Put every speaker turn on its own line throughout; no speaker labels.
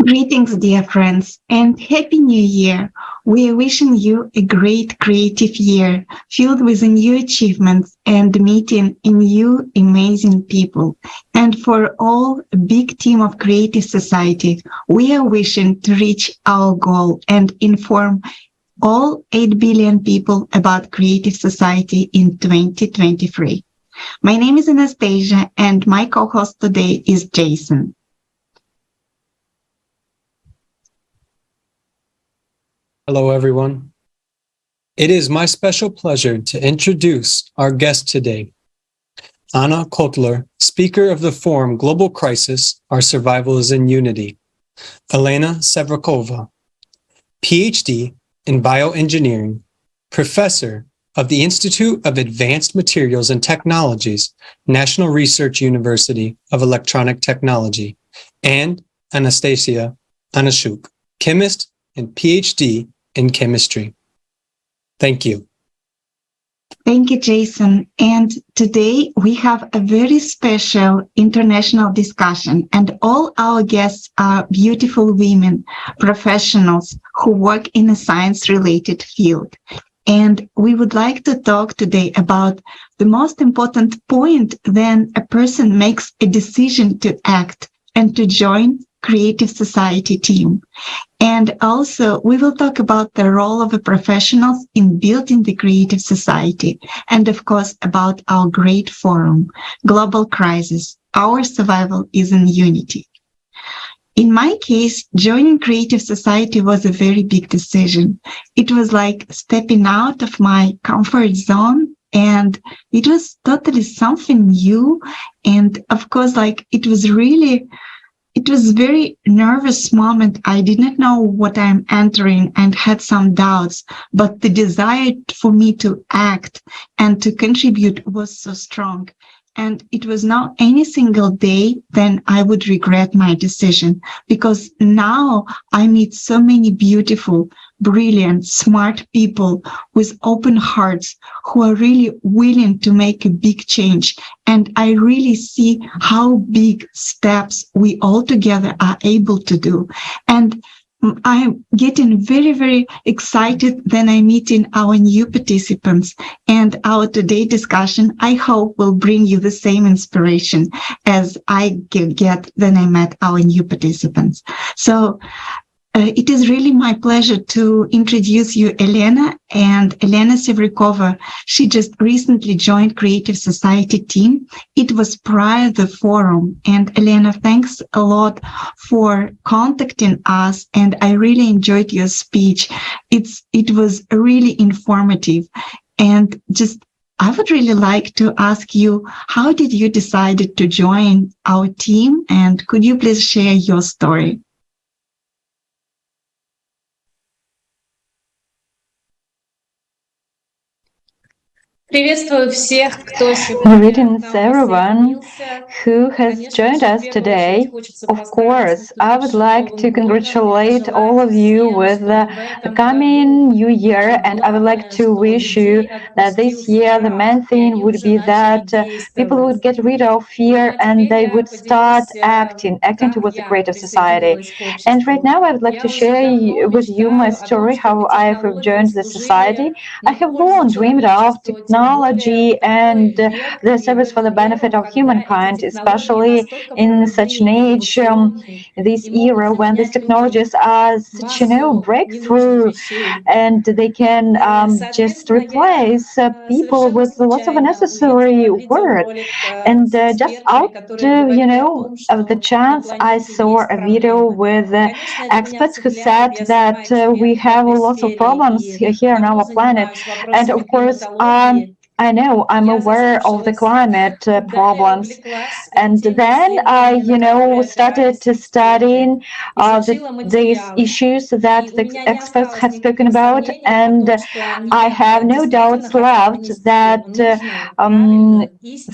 Greetings, dear friends, and Happy New Year! We are wishing you a great creative year filled with new achievements and meeting new amazing people. And for all a big team of Creative Society, we are wishing to reach our goal and inform all 8 billion people about Creative Society in 2023. My name is Anastasia, and my co-host today is Jason.
Hello, everyone. It is my special pleasure to introduce our guest today, Anna Kotlyar, speaker of the forum Global Crisis, Our Survival is in Unity, Elena Sevruykova, PhD in Bioengineering, professor of the Institute of Advanced Materials and Technologies, National Research University of Electronic Technology, and Anastasia Anishchuk, chemist and PhD in chemistry. Thank you.
Thank you, Jason. And today we have a very special international discussion, and all our guests are beautiful women, professionals who work in a science-related field. And we would like to talk today about the most important point when a person makes a decision to act and to join Creative Society team. And also, we will talk about the role of the professionals in building the Creative Society, and of course, about our great forum, Global Crisis, Our Survival is in Unity. In my case, joining Creative Society was a very big decision. It was like stepping out of my comfort zone, and it was totally something new. And of course, like it was very nervous moment. I did not know what I'm entering and had some doubts, but the desire for me to act and to contribute was so strong. And it was not any single day then I would regret my decision, because now I meet so many beautiful, brilliant, smart people with open hearts who are really willing to make a big change. And I really see how big steps we all together are able to do. And I'm getting very, very excited when I'm meeting our new participants, and our today's discussion, I hope, will bring you the same inspiration as I get when I met our new participants. So it is really my pleasure to introduce you, Elena, and Elena Sevruykova. She just recently joined Creative Society team. It was prior to the forum. And Elena, thanks a lot for contacting us. And I really enjoyed your speech. It was really informative. And I would really like to ask you, how did you decide to join our team? And could you please share your story?
Greetings everyone who has joined us today. Of course, I would like to congratulate all of you with the coming new year, and I would like to wish you that this year the main thing would be that people would get rid of fear and they would start acting towards the creative society. And right now I would like to share with you my story, how I have joined the society. I have long dreamed of technology and the service for the benefit of humankind, especially in such an age, this era when these technologies are such breakthrough, and they can just replace people with lots of unnecessary work. And just out of the chance, I saw a video with experts who said that we have lots of problems here on our planet. And of course, I know, I'm aware of the climate problems. And then I, started to studying these issues that the experts had spoken about. And I have no doubts left that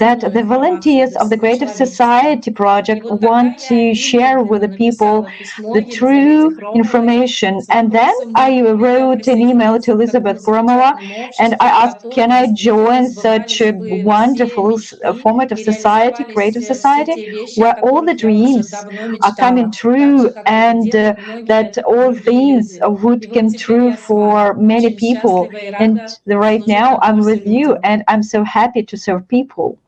that the volunteers of the Creative Society project want to share with the people the true information. And then I wrote an email to Elizabeth Gromova, and I asked, can I join join such a wonderful format of society, creative society, where all the dreams are coming true, and that all things would come true for many people. And right now I'm with you, and I'm so happy to serve people.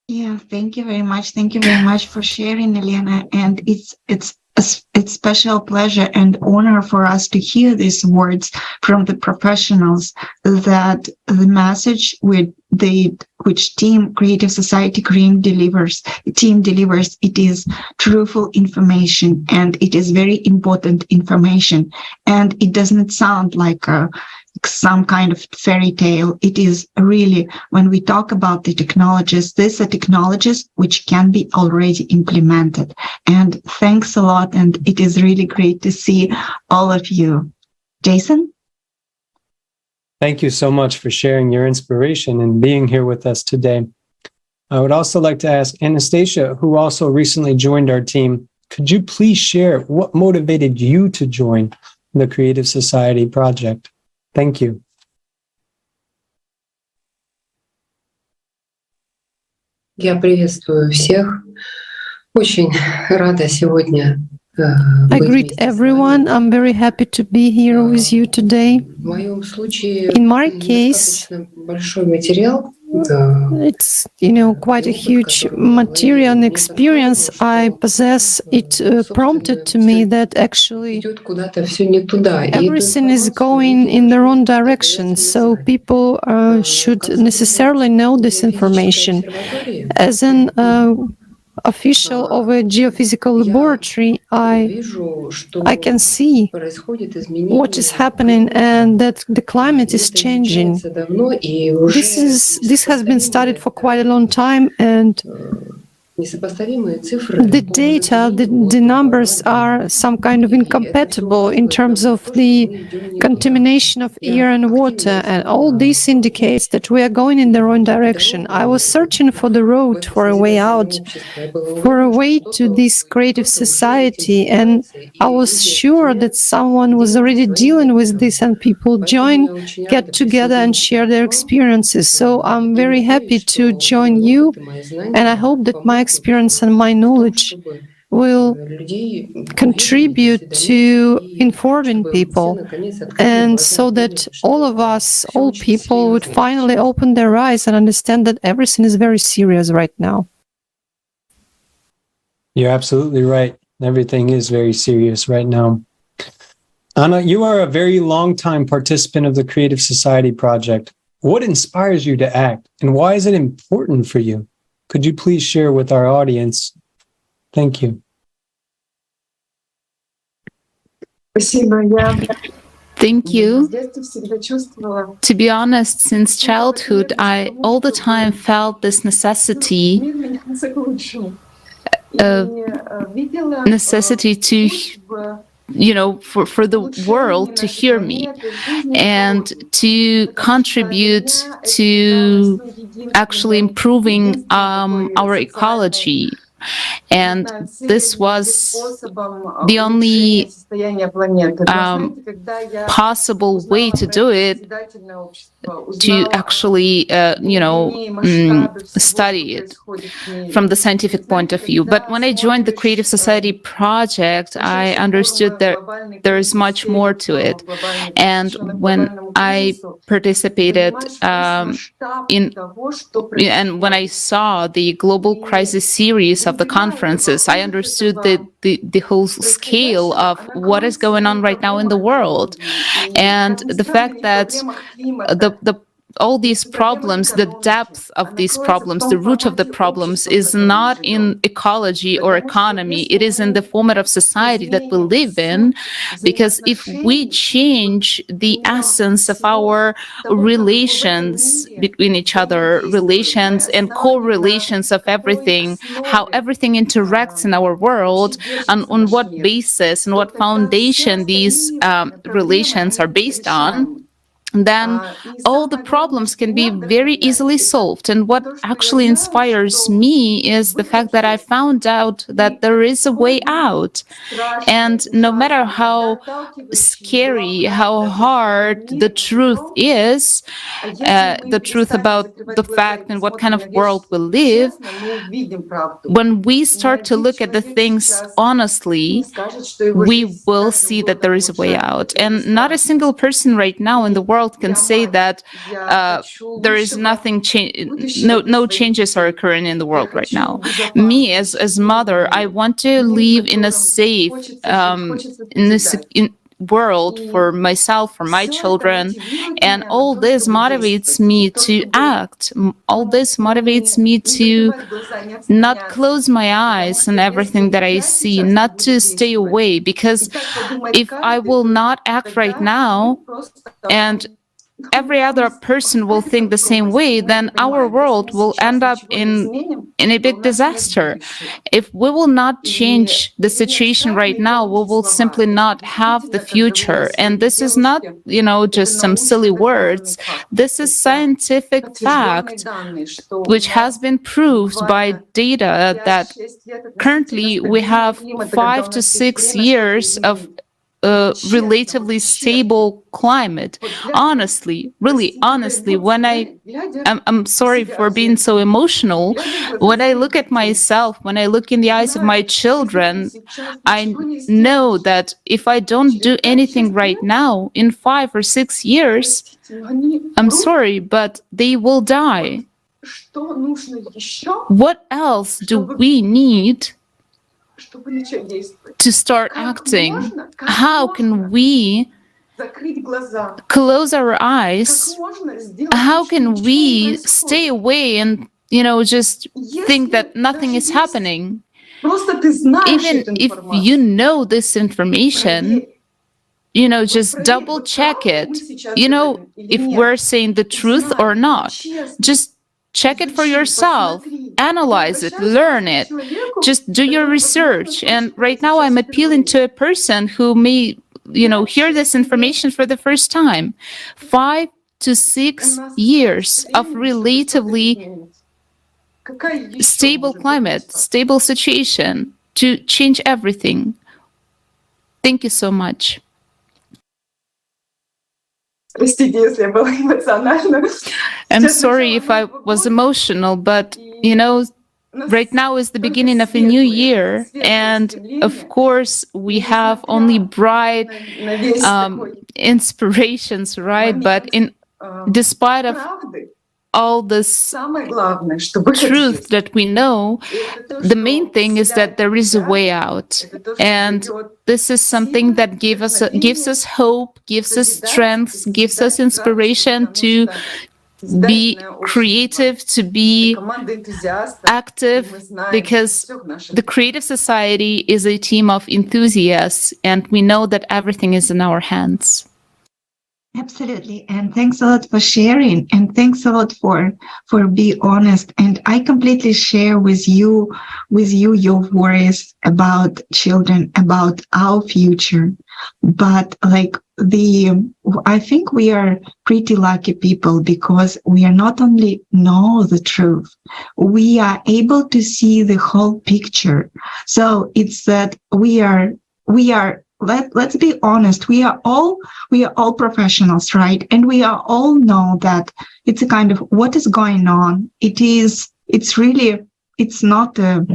Yeah, thank you very much. Thank you very much for sharing, Elena. And it's special pleasure and honor for us to hear these words from the professionals, that the message which team Creative Society team delivers, it is truthful information, and it is very important information, and it doesn't sound like some kind of fairy tale. It is really, when we talk about the technologies, these are technologies which can be already implemented. And thanks a lot. And it is really great to see all of you. Jason?
Thank you so much for sharing your inspiration and being here with us today. I would also like to ask Anastasia, who also recently joined our team, could you please share what motivated you to join the Creative Society project? Thank you.
Я приветствую всех. Очень рада сегодня
I greet everyone. I'm very happy to be here with you today.
В моем случае
In my case,
достаточно большой материал.
it's, quite a huge material and experience I possess. It prompted to me that actually
Идет куда-то все не туда.
everything is going in the wrong direction. So people should necessarily know this information. As an official of a geophysical laboratory, I can see what is happening, and that the climate is changing. This has been studied for quite a long time, and the data, the numbers are some kind of incompatible in terms of the contamination of air and water, and all this indicates that we are going in the wrong direction. I was searching for the road, for a way out, for a way to this creative society, and I was sure that someone was already dealing with this, and people get together and share their experiences. So I'm very happy to join you, and I hope that my experience and my knowledge will contribute to informing people, and so that all of us, all people, would finally open their eyes and understand that everything is very serious right now.
You're absolutely right. Everything is very serious right now. Anna, you are a very long-time participant of the Creative Society project. What inspires you to act, and why is it important for you? Could you please share with our audience? Thank you.
Thank you. To be honest, since childhood, I all the time felt this necessity to, for the world to hear me and to contribute to actually improving our ecology. And this was the only possible way to do it, to actually, study it from the scientific point of view. But when I joined the Creative Society project, I understood that there is much more to it. And when I participated and when I saw the global crisis series of the conferences, I understood the whole scale of what is going on right now in the world, and the fact that all these problems, the depth of these problems, the root of the problems is not in ecology or economy, it is in the format of society that we live in. Because if we change the essence of our relations between each other, relations and correlations of everything, how everything interacts in our world, and on what basis and what foundation these relations are based on, then all the problems can be very easily solved. And what actually inspires me is the fact that I found out that there is a way out. And no matter how scary, how hard the truth is, the truth about the fact and what kind of world we live, when we start to look at the things honestly, we will see that there is a way out. And not a single person right now in the world can say that there is nothing, no changes are occurring in the world right now. Me, as mother, I want to live in a safe, world for myself, for my children, and all this motivates me to act. All this motivates me to not close my eyes on everything that I see, not to stay away, because if I will not act right now and every other person will think the same way, then our world will end up in a big disaster. If we will not change the situation right now, we will simply not have the future. And this is not, just some silly words. This is scientific fact, which has been proved by data that currently we have 5 to 6 years of relatively stable climate. Honestly, really honestly, when I'm sorry for being so emotional, when I look at myself, when I look in the eyes of my children, I know that if I don't do anything right now, in 5 or 6 years, I'm sorry, but they will die. What else do we need to start acting? How can we close our eyes? How can we stay away and, just think that nothing is happening? Even if you know this information, just double check it. If we're saying the truth or not, just check it for yourself, analyze it, learn it, just do your research. And right now I'm appealing to a person who may, hear this information for the first time. 5 to 6 years of relatively stable climate, stable situation to change everything. Thank you so much. I'm sorry if I was emotional, but right now is the beginning of a new year, and of course we have only bright inspirations, right? But despite of all this truth that we know, the main thing is that there is a way out. And this is something that gives us hope, gives us strength, gives us inspiration to be creative, to be active, because the creative society is a team of enthusiasts, and we know that everything is in our hands.
Absolutely. And thanks a lot for sharing. And thanks a lot for being honest. And I completely share with you your worries about children, about our future. But I think we are pretty lucky people, because we are not only know the truth, we are able to see the whole picture. So it's that we are let's be honest, we are all professionals, right? And we are all know that it's a kind of what is going on. It's not a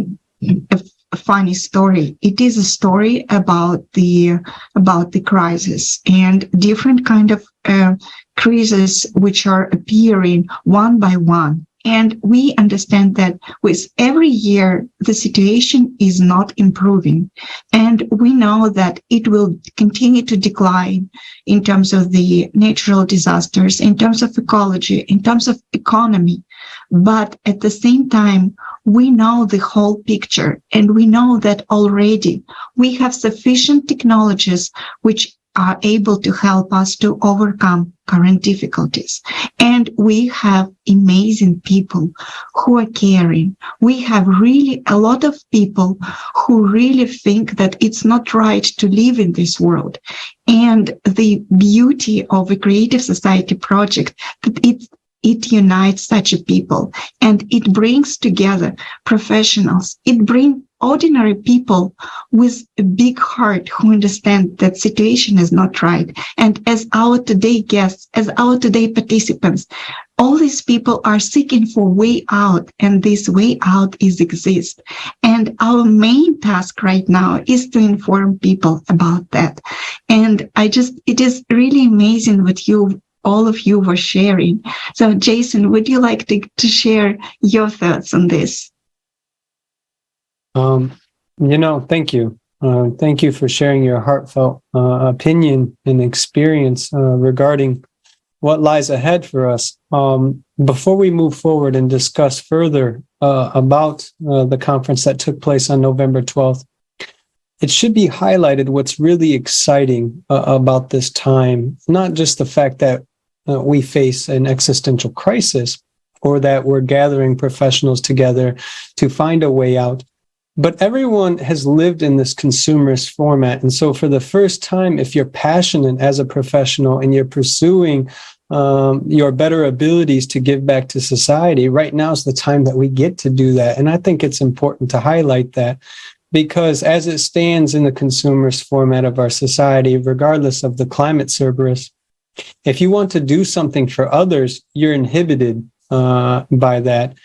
funny story. It is a story about the crisis and different kind of crises which are appearing one by one. And we understand that with every year, the situation is not improving. And we know that it will continue to decline in terms of the natural disasters, in terms of ecology, in terms of economy. But at the same time, we know the whole picture, and we know that already we have sufficient technologies which are able to help us to overcome current difficulties. And we have amazing people who are caring. We have really a lot of people who really think that it's not right to live in this world. And the beauty of a Creative Society project, that it unites such a people, and it brings together professionals. It brings ordinary people with a big heart who understand that situation is not right. And as our today guests, as our today participants, all these people are seeking for way out, and this way out is exist. And our main task right now is to inform people about that. And it is really amazing what all of you were sharing. So Jason, would you like to share your thoughts on this?
Thank you. Thank you for sharing your heartfelt opinion and experience regarding what lies ahead for us. Before we move forward and discuss further about the conference that took place on November 12th, it should be highlighted what's really exciting about this time, not just the fact that we face an existential crisis or that we're gathering professionals together to find a way out, but everyone has lived in this consumerist format. And so for the first time, if you're passionate as a professional and you're pursuing your better abilities to give back to society, right now is the time that we get to do that. And I think it's important to highlight that, because as it stands in the consumerist format of our society, regardless of the climate Cerberus, if you want to do something for others, you're inhibited by that.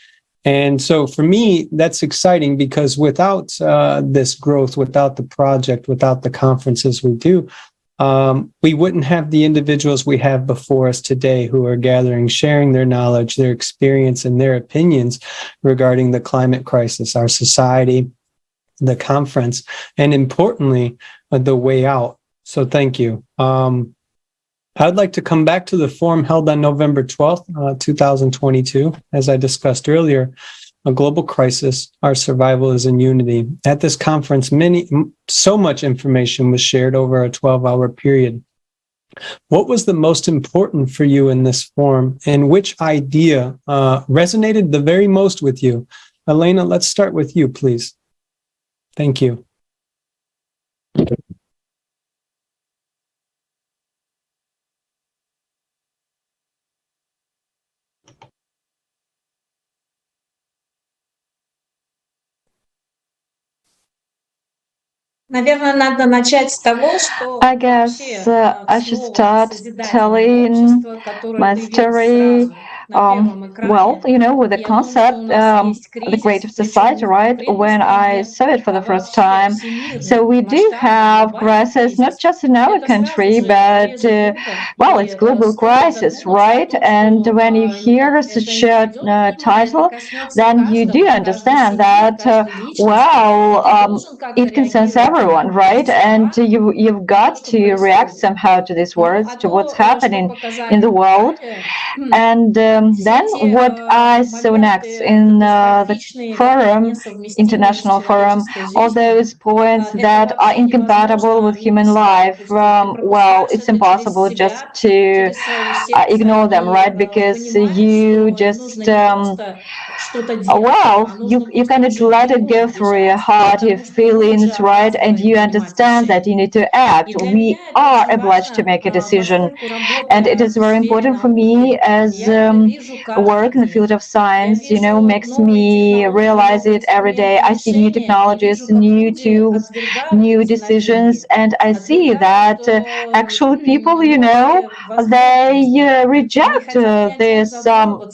And so for me, that's exciting, because without this growth, without the project, without the conferences we do, we wouldn't have the individuals we have before us today who are gathering, sharing their knowledge, their experience, and their opinions regarding the climate crisis, our society, the conference, and importantly, the way out. So thank you. I'd like to come back to the forum held on November 12th, 2022. As I discussed earlier, a global crisis, our survival is in unity. At this conference, so much information was shared over a 12-hour period. What was the most important for you in this forum, and which idea resonated the very most with you? Elena, let's start with you, please. Thank you.
I guess I should start telling my story. With the concept, the Creative Society, right? When I saw it for the first time. So we do have crisis, not just in our country, but, it's global crisis, right? And when you hear such a title, then you do understand that, it concerns everyone, right? And you've got to react somehow to these words, to what's happening in the world. And then what I saw next in the forum, international forum, all those points that are incompatible with human life, it's impossible just to ignore them, right? Because you just you kind of let it go through your heart, your feelings, right? And you understand that you need to act. We are obliged to make a decision. And it is very important for me as work in the field of science, makes me realize it every day. I see new technologies, new tools, new decisions, and I see that actually people, they reject these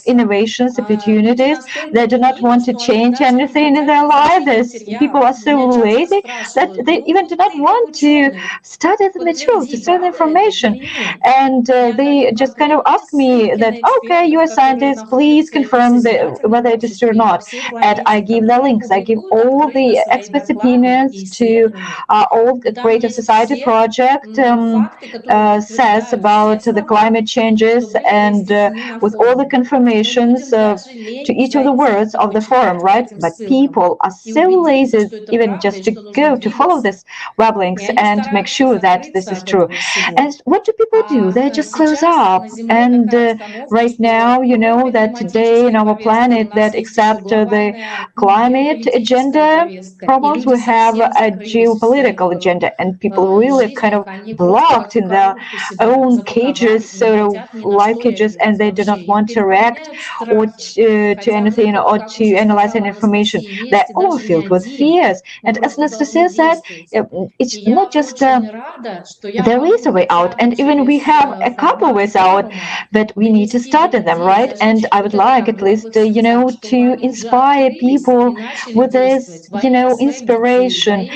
innovations, opportunities. They do not want to change anything in their life. People are so lazy that they even do not want to study the material, to study the information. And they just kind of ask me that, okay, you are scientists, please confirm whether it is true or not. And I give the links. I give all the expert opinions to all Greater Society Project says about the climate changes, and with all the confirmations to each of the words of the forum, right? But people are so lazy even just to go to follow this web links and make sure that this is true. And what do people do? They just close up. And right now, you know that today in our planet, that except the climate agenda problems, we have a geopolitical agenda, and people really kind of blocked in their own cages, sort of life cages, and they do not want to react or to anything or to analyze any information. They're overfilled with fears. And as Anastasia said, it's not just there is a way out, and even we have a couple ways out, but we need to start in them, right? And I would like at least, you know, to inspire people with this, you know, inspiration,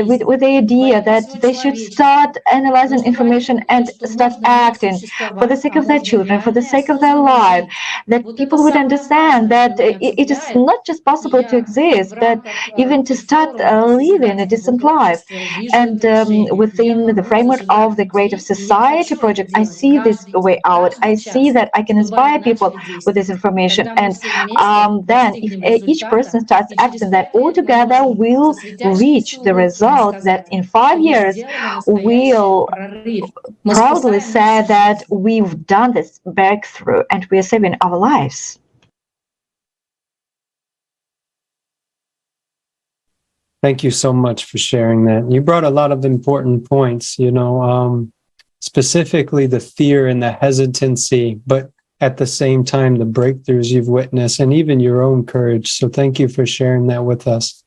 with the idea that they should start analyzing information and start acting for the sake of their children, for the sake of their life, that people would understand that it is not just possible to exist, but even to start living a decent life. And within the framework of the Greater Society Project, I see this way out. I see that I can inspire people with this information. And then if each person starts acting, that all together will reach the result that in 5 years we'll proudly say that we've done this breakthrough and we are saving our lives.
Thank you so much for sharing that. You brought a lot of important points, you know, specifically the fear and the hesitancy, but at the same time, the breakthroughs you've witnessed and even your own courage. So thank you for sharing that with us.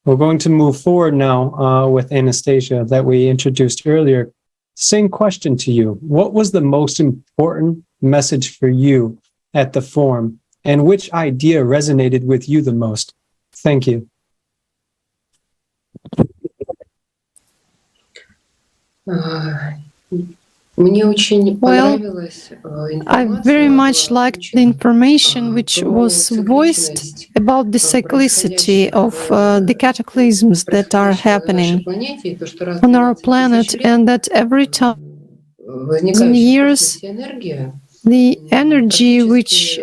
We're going to move forward now with Anastasia that we introduced earlier. Same question to you. What was the most important message for you at the forum, and which idea resonated with you the most? Thank you.
Well, I very much liked the information which was voiced about the cyclicity of the cataclysms that are happening on our planet, and that every time in years the energy which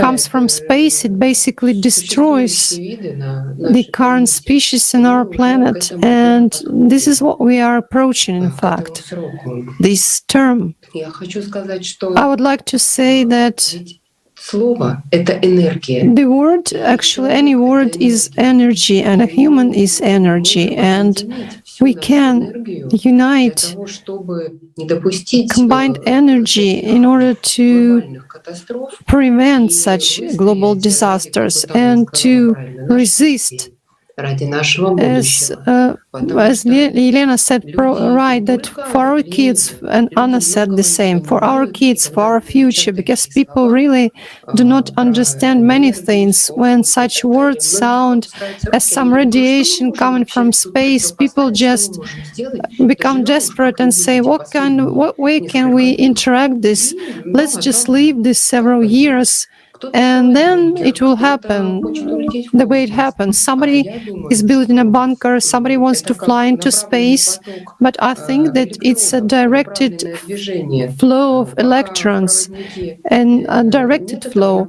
comes from space, it basically destroys the current species in our planet. And this is what we are approaching, in fact, this term. I would like to say that the word, actually, any word is energy, and a human is energy, and we can unite combined energy in order to prevent such global disasters and to resist. As Elena said, right, that for our kids, and Anna said the same, for our kids, for our future, because people really do not understand many things. When such words sound as some radiation coming from space, people just become desperate and say, what way can we interact this? Let's just leave this several years, and then it will happen the way it happens. Somebody is building a bunker, somebody wants to fly into space, but I think that it's a directed flow of electrons and a directed flow.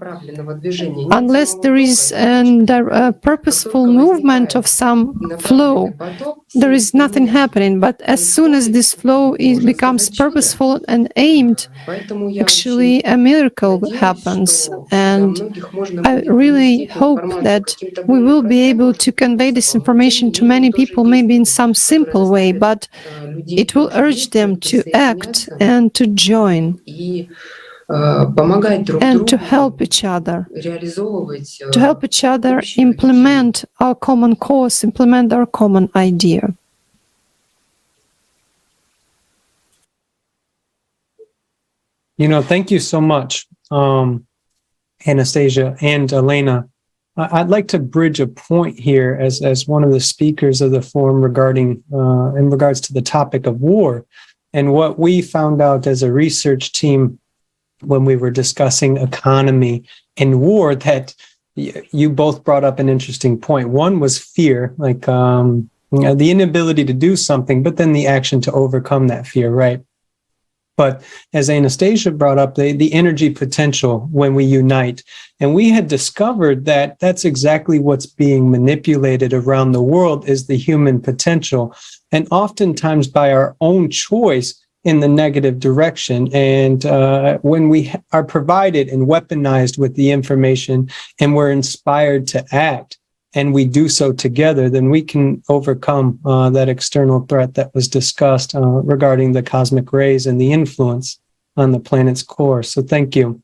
Unless there is a purposeful movement of some flow, there is nothing happening. But as soon as this flow becomes purposeful and aimed, actually a miracle happens. And I really hope that we will be able to convey this information to many people, maybe in some simple way, but it will urge them to act and to join and to help each other, implement our common cause, implement our common idea.
You know, thank you so much, Anastasia and Elena. I'd like to bridge a point here as one of the speakers of the forum regarding in regards to the topic of war, and what we found out as a research team when we were discussing economy and war, that you both brought up an interesting point. One was fear, like the inability to do something, but then the action to overcome that fear, right? But as Anastasia brought up, the energy potential when we unite. And we had discovered that that's exactly what's being manipulated around the world, is the human potential. And oftentimes by our own choice in the negative direction. And when we are provided and weaponized with the information and we're inspired to act, and we do so together, then we can overcome that external threat that was discussed regarding the cosmic rays and the influence on the planet's core. So thank you.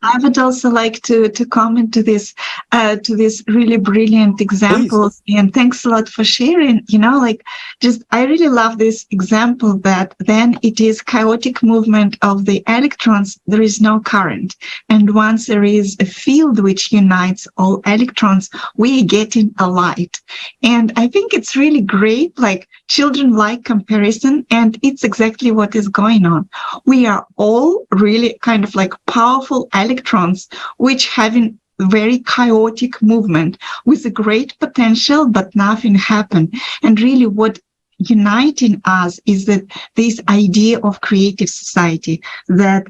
I would also like to comment to this really brilliant example. Please. And thanks a lot for sharing. I really love this example that then it is chaotic movement of the electrons. There is no current, and once there is a field which unites all electrons, we are getting a light. And I think it's really great. Like, children like comparison, and it's exactly what is going on. We are all really kind of like powerful electrons which having very chaotic movement with a great potential, but nothing happened. And really what uniting us is that this idea of creative society, that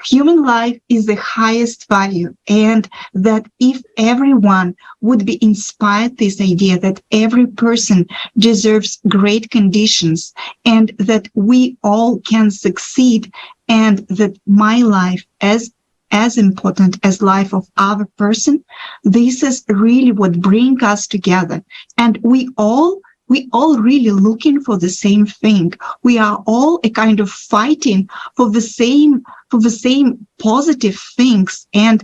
human life is the highest value, and that if everyone would be inspired this idea that every person deserves great conditions and that we all can succeed, and that my life as important as life of other person, this is really what brings us together. And we all really looking for the same thing. We are all a kind of fighting for the same positive things, and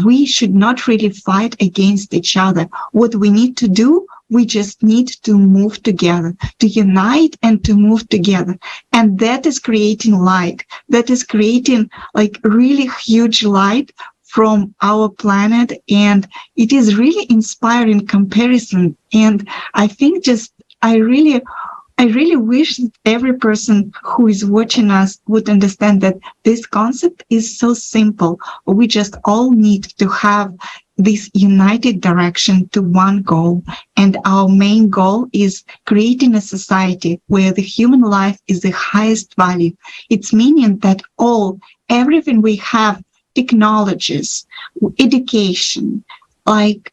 we should not really fight against each other. What we need to do, we just need to move together, to unite and to move together. And that is creating light. That is creating like really huge light from our planet. And it is really inspiring comparison. And I think I really wish that every person who is watching us would understand that this concept is so simple. We just all need to have this united direction to one goal. And our main goal is creating a society where the human life is the highest value. It's meaning that everything we have, technologies, education, like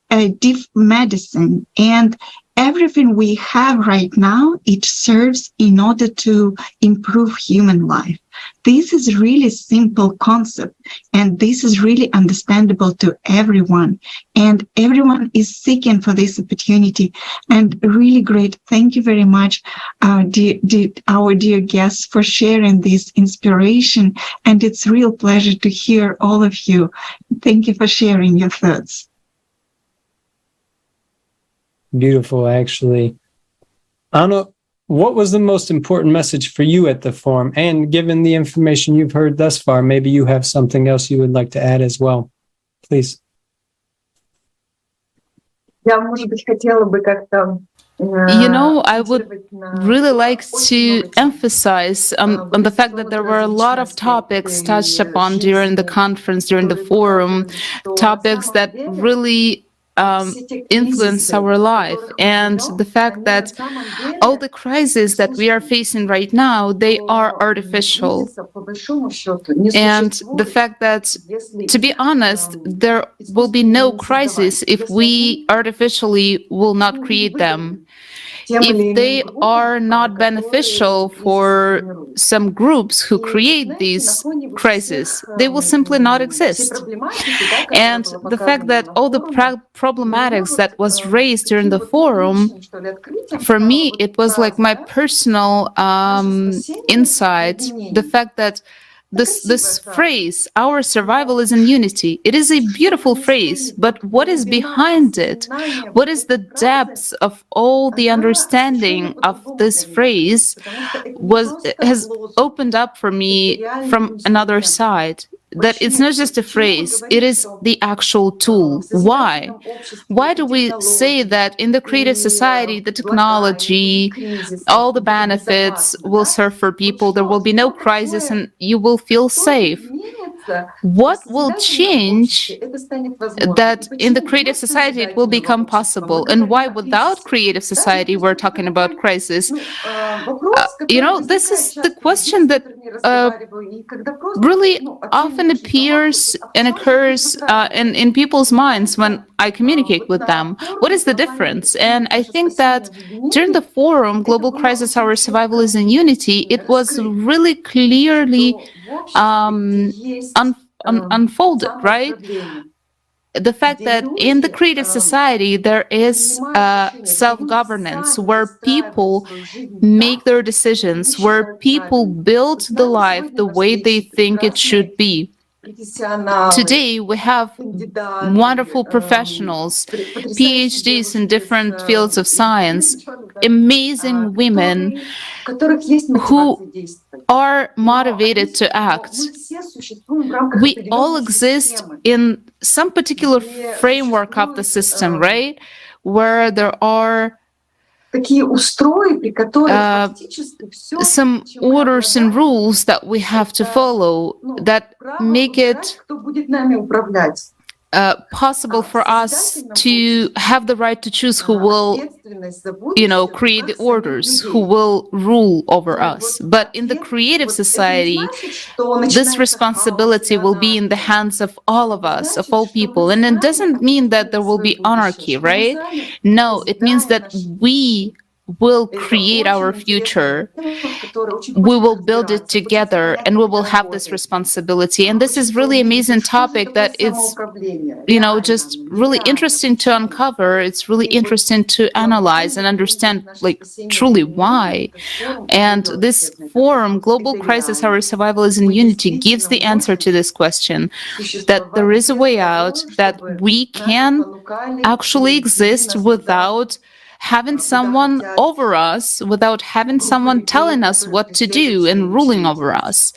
medicine, and everything we have right now, it serves in order to improve human life. This is really simple concept, and this is really understandable to everyone. And everyone is seeking for this opportunity. And really great. Thank you very much, our dear guests, for sharing this inspiration. And it's a real pleasure to hear all of you. Thank you for sharing your thoughts.
Beautiful, actually. Anna, what was the most important message for you at the forum? And given the information you've heard thus far, maybe you have something else you would like to add as well. Please.
I would really like to emphasize on the fact that there were a lot of topics touched upon during the conference, during the forum, topics that really influence our life, and the fact that all the crises that we are facing right now, they are artificial, and the fact that, to be honest, there will be no crisis if we artificially will not create them. If they are not beneficial for some groups who create these crises, they will simply not exist. And the fact that all the problematics that was raised during the forum, for me, it was like my personal insight, the fact that this phrase, our survival is in unity, it is a beautiful phrase, but what is behind it? What is the depth of all the understanding of this phrase has opened up for me from another side. That it's not just a phrase, it is the actual tool. Why? Why do we say that in the creative society, the technology, all the benefits will serve for people, there will be no crisis and you will feel safe? what will change that in the creative society it will become possible, and why without creative society we're talking about crisis. This is the question that really often appears and occurs in people's minds when I communicate with them. What is the difference? And I think that during the forum, Global Crisis, Our Survival is in Unity, it was really clearly unfolded, right? The fact that in the creative society, there is self-governance where people make their decisions, where people build the life the way they think it should be. Today, we have wonderful professionals, PhDs in different fields of science, amazing women who are motivated to act. We all exist in some particular framework of the system, right? Where there are some orders and rules that we have to follow that make it possible for us to have the right to choose who will, create the orders, who will rule over us. But in the creative society, this responsibility will be in the hands of all of us, of all people. And it doesn't mean that there will be anarchy, right? No, it means that we will create our future. We will build it together, and we will have this responsibility. And this is really amazing topic that is, just really interesting to uncover. It's really interesting to analyze and understand, truly why. And this forum, Global Crisis, Our Survival is in Unity, gives the answer to this question, that there is a way out, that we can actually exist without having someone over us, without having someone telling us what to do and ruling over us,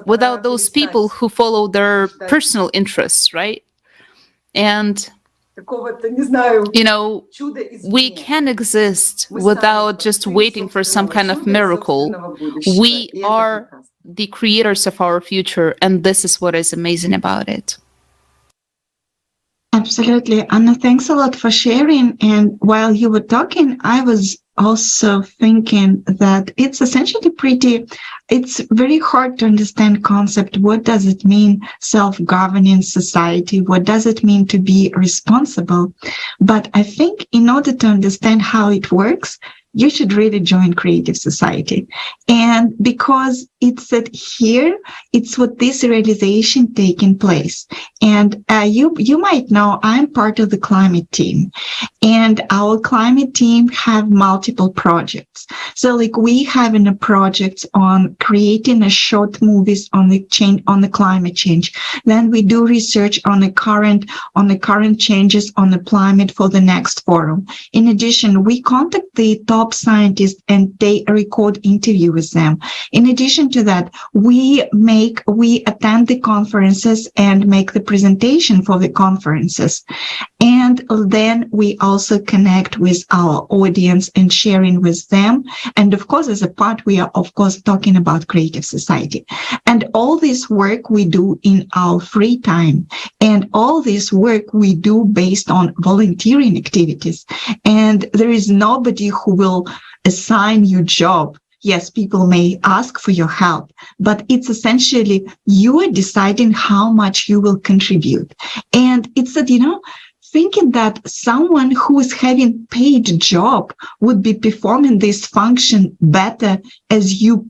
without those people who follow their personal interests, right? And, we can exist without just waiting for some kind of miracle. We are the creators of our future, and this is what is amazing about it.
Absolutely. Anna, thanks a lot for sharing. And while you were talking, I was also thinking that it's essentially it's very hard to understand concept. What does it mean, self-governing society? What does it mean to be responsible? But I think in order to understand how it works, you should really join creative society. And because it's at here, it's with this realization taking place. And you might know I'm part of the climate team, and our climate team have multiple projects. So we having a project on creating a short movies on the climate change. Then we do research on the current changes on the climate for the next forum. In addition, we contact the top scientists and they record interview with them. In addition to that, we attend the conferences and make the presentation for the conferences. And then we also connect with our audience and sharing with them. And of course, as a part, we are of course talking about creative society. And all this work we do in our free time. And all this work we do based on volunteering activities. And there is nobody who will assign you job. Yes, people may ask for your help, but it's essentially you are deciding how much you will contribute. And it's that, thinking that someone who is having paid job would be performing this function better as you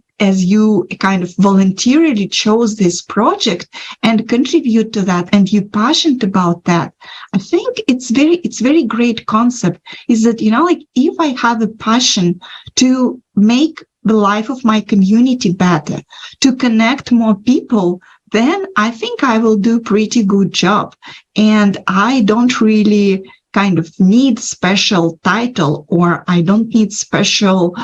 kind of voluntarily chose this project and contribute to that, and you're passionate about that. I think it's very great concept is that, if I have a passion to make the life of my community better, to connect more people, then I think I will do pretty good job. And I don't really kind of need special title, or I don't need special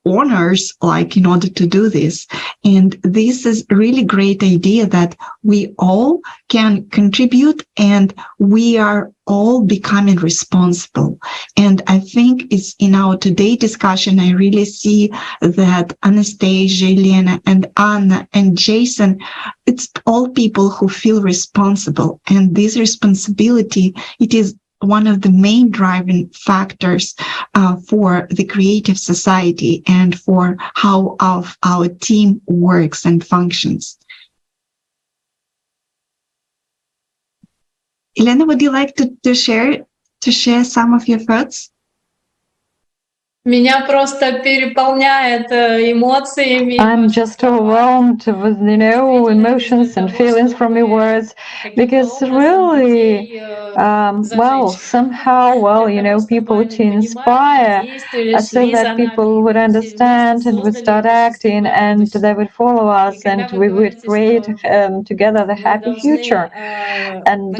honors, like in order to do this. And this is a really great idea that we all can contribute and we are all becoming responsible. And I think it's in our today discussion, I really see that Anastasia, Elena, and Anna and Jason, it's all people who feel responsible. And this responsibility, it is one of the main driving factors for the creative society and for how our team works and functions. Elena, would you like to share some of your thoughts?
I'm just overwhelmed with, emotions and feelings from your words, because really, somehow, people to inspire, so that people would understand and would start acting and they would follow us and we would create together the happy future. And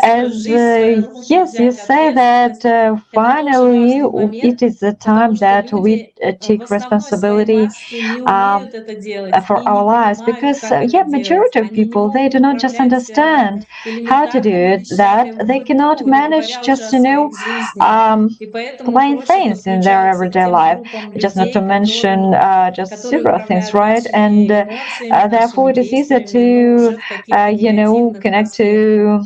as yes, you say that finally it is the time that we take responsibility for our lives, because majority of people, they do not just understand how to do it, that they cannot manage just plain things in their everyday life, just not to mention just several things, right? And therefore it is easier to connect to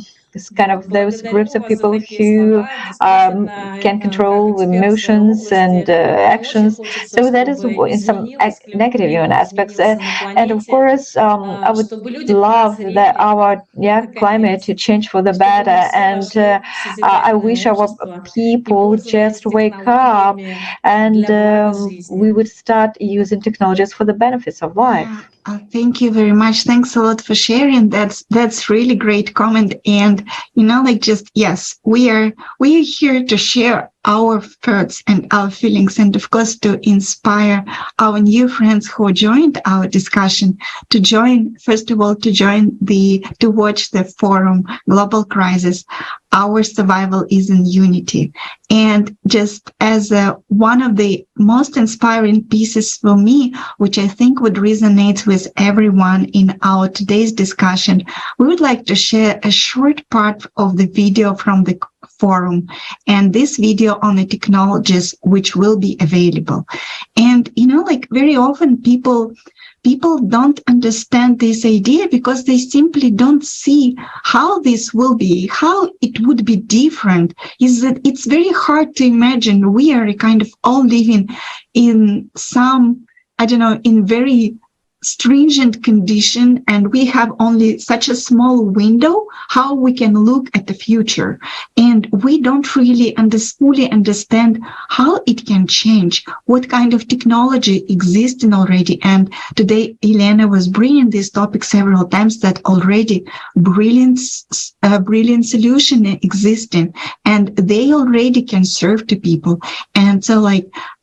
kind of those groups of people who can control emotions and actions. So that is in some negative even aspects. And of course, I would love that our climate to change for the better. And I wish our people just wake up and we would start using technologies for the benefits of life.
Thank you very much. Thanks a lot for sharing. That's really great comment. And yes, we are here to share our thoughts and our feelings, and of course to inspire our new friends who joined our discussion to watch the forum Global Crisis. Our survival is in unity. And just as one of the most inspiring pieces for me, which I think would resonate with everyone in our today's discussion, we would like to share a short part of the video from the forum, and this video on the technologies which will be available. And very often people don't understand this idea because they simply don't see how this will be, how it would be different. Is that it's very hard to imagine we are kind of all living in some, in very stringent condition, and we have only such a small window how we can look at the future, and we don't really fully understand how it can change, what kind of technology existing already. And today Elena was bringing this topic several times, that already brilliant solution existing, and they already can serve to people. And so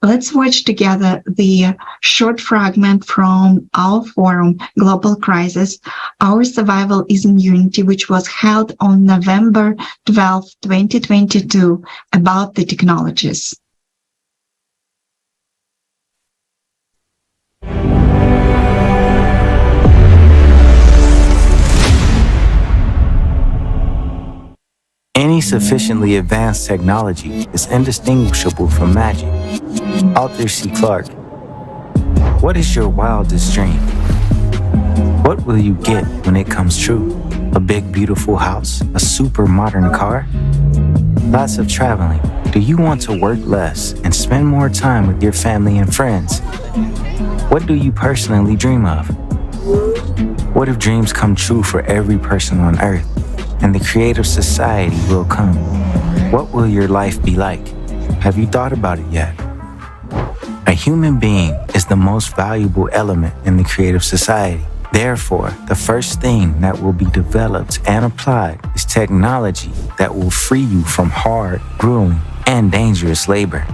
let's watch together the short fragment from our forum, Global Crisis, Our Survival is in Unity, which was held on November 12, 2022, about the technologies.
Any sufficiently advanced technology is indistinguishable from magic. Author C. Clarke. What is your wildest dream? What will you get when it comes true? A big, beautiful house? A super modern car? Lots of traveling. Do you want to work less and spend more time with your family and friends? What do you personally dream of? What if dreams come true for every person on Earth, and the creative society will come? What will your life be like? Have you thought about it yet? A human being is the most valuable element in the creative society. Therefore, the first thing that will be developed and applied is technology that will free you from hard, grueling, and dangerous labor.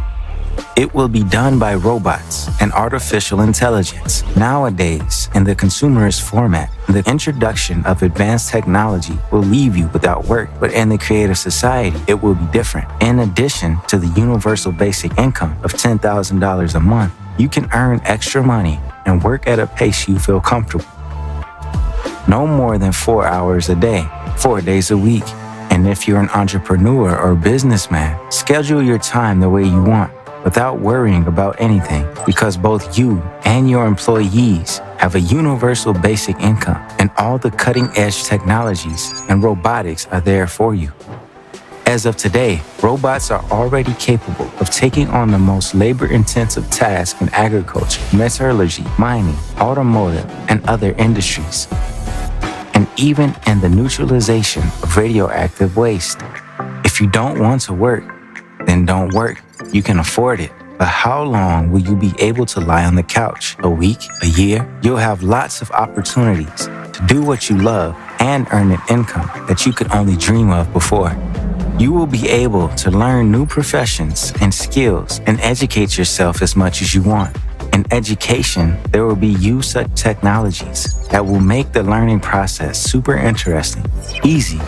It will be done by robots and artificial intelligence. Nowadays, in the consumerist format, the introduction of advanced technology will leave you without work, but in the creative society, it will be different. In addition to the universal basic income of $10,000 a month, You can earn extra money and work at a pace you feel comfortable. No more than 4 hours a day, 4 days a week. And if you're an entrepreneur or businessman, schedule your time the way you want without worrying about anything, because both you and your employees have a universal basic income, and all the cutting-edge technologies and robotics are there for you. As of today, robots are already capable of taking on the most labor-intensive tasks in agriculture, metallurgy, mining, automotive, and other industries, and even in the neutralization of radioactive waste. If you don't want to work, then don't work. You can afford it. But how long will you be able to lie on the couch? A week? A year? You'll have lots of opportunities to do what you love and earn an income that you could only dream of before. You will be able to learn new professions and skills and educate yourself as much as you want. In education, there will be use of technologies that will make the learning process super interesting, easy,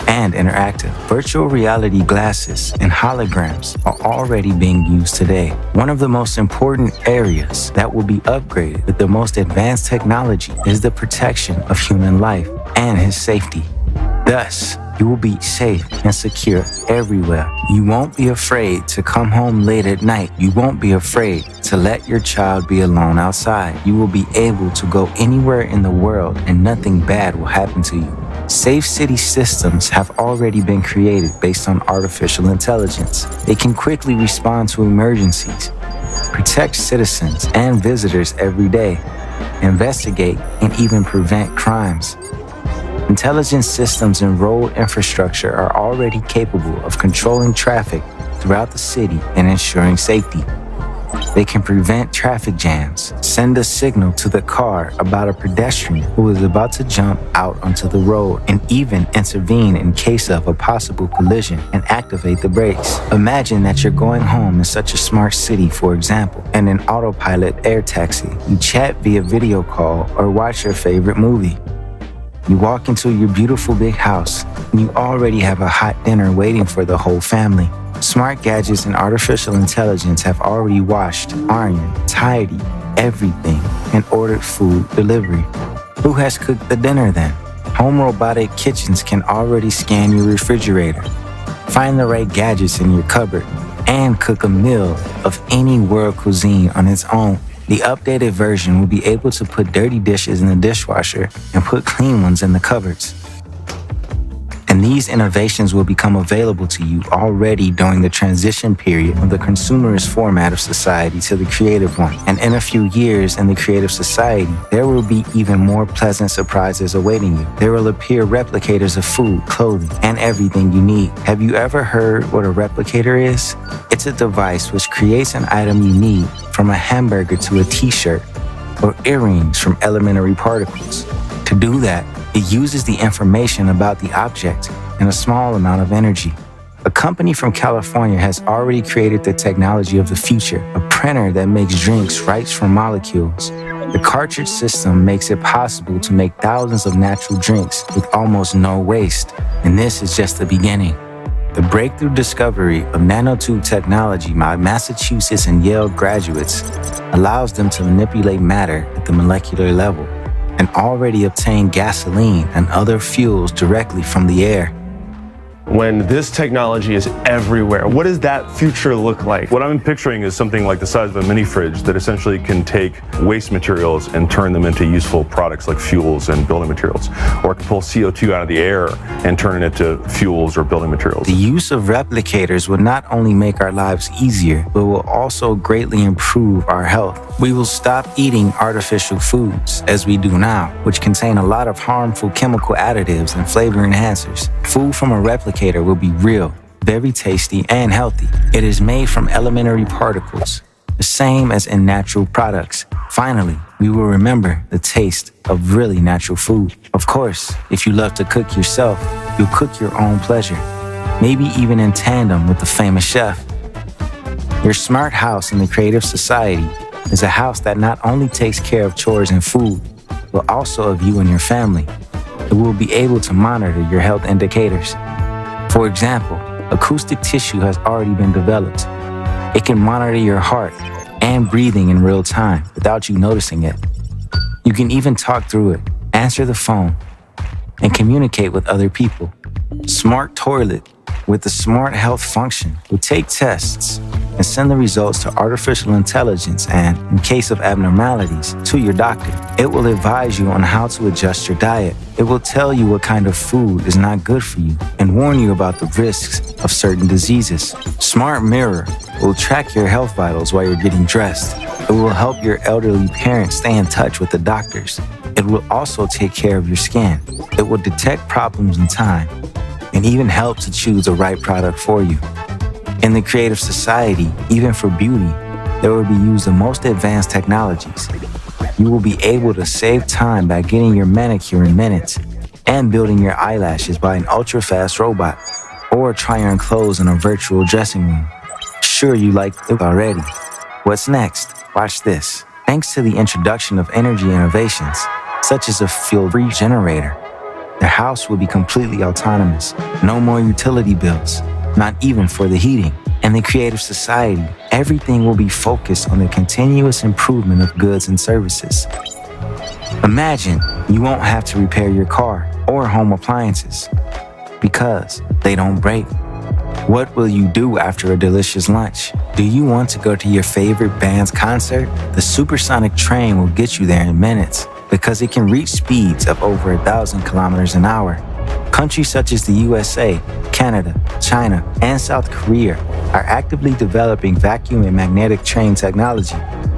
and interactive. Virtual reality glasses and holograms are already being used today. One of the most important areas that will be upgraded with the most advanced technology is the protection of human life and his safety. Thus, you will be safe and secure everywhere. You won't be afraid to come home late at night. You won't be afraid to let your child be alone outside. You will be able to go anywhere in the world and nothing bad will happen to you. Safe city systems have already been created based on artificial intelligence. They can quickly respond to emergencies, protect citizens and visitors every day, investigate and even prevent crimes. Intelligent systems and road infrastructure are already capable of controlling traffic throughout the city and ensuring safety. They can prevent traffic jams, send a signal to the car about a pedestrian who is about to jump out onto the road, and even intervene in case of a possible collision and activate the brakes. Imagine that you're going home in such a smart city, for example, in an autopilot air taxi. You chat via video call or watch your favorite movie. You walk into your beautiful big house, and you already have a hot dinner waiting for the whole family. Smart gadgets and artificial intelligence have already washed, ironed, tidied everything, and ordered food delivery. Who has cooked the dinner then? Home robotic kitchens can already scan your refrigerator, find the right gadgets in your cupboard, and cook a meal of any world cuisine on its own. The updated version will be able to put dirty dishes in the dishwasher and put clean ones in the cupboards. And these innovations will become available to you already during the transition period of the consumerist format of society to the creative one. And in a few years in the creative society, there will be even more pleasant surprises awaiting you. There will appear replicators of food, clothing, and everything you need. Have you ever heard what a replicator is? It's a device which creates an item you need, from a hamburger to a t-shirt, or earrings from elementary particles. To do that, it uses the information about the object and a small amount of energy. A company from California has already created the technology of the future, a printer that makes drinks right from molecules. The cartridge system makes it possible to make thousands of natural drinks with almost no waste. And this is just the beginning. The breakthrough discovery of nanotube technology by Massachusetts and Yale graduates allows them to manipulate matter at the molecular level and already obtain gasoline and other fuels directly from the air.
When this technology is everywhere, what does that future look like?
What I'm picturing is something like the size of a mini fridge that essentially can take waste materials and turn them into useful products like fuels and building materials, or it can pull CO2 out of the air and turn it into fuels or building materials.
The use of replicators will not only make our lives easier, but will also greatly improve our health. We will stop eating artificial foods, as we do now, which contain a lot of harmful chemical additives and flavor enhancers. Food from a replicator will be real, very tasty, and healthy. It is made from elementary particles, the same as in natural products. Finally, we will remember the taste of really natural food. Of course, if you love to cook yourself, you'll cook your own pleasure, maybe even in tandem with the famous chef. Your smart house in the creative society is a house that not only takes care of chores and food, but also of you and your family. It will be able to monitor your health indicators. For example, acoustic tissue has already been developed. It can monitor your heart and breathing in real time without you noticing it. You can even talk through it, answer the phone, and communicate with other people. Smart Toilet with the smart health function will take tests and send the results to artificial intelligence and, in case of abnormalities, to your doctor. It will advise you on how to adjust your diet. It will tell you what kind of food is not good for you and warn you about the risks of certain diseases. Smart Mirror will track your health vitals while you're getting dressed. It will help your elderly parents stay in touch with the doctors. It will also take care of your skin. It will detect problems in time and even help to choose the right product for you. In the creative society, even for beauty, there will be used the most advanced technologies. You will be able to save time by getting your manicure in minutes and building your eyelashes by an ultra-fast robot, or try on clothes in a virtual dressing room. Sure, you like it already. What's next? Watch this. Thanks to the introduction of energy innovations, such as a fuel-free generator, the house will be completely autonomous. No more utility bills, not even for the heating. In the creative society, everything will be focused on the continuous improvement of goods and services. Imagine you won't have to repair your car or home appliances because they don't break. What will you do after a delicious lunch? Do you want to go to your favorite band's concert? The supersonic train will get you there in minutes because it can reach speeds of over 1,000 kilometers an hour. Countries such as the USA, Canada, China, and South Korea are actively developing vacuum and magnetic train technology,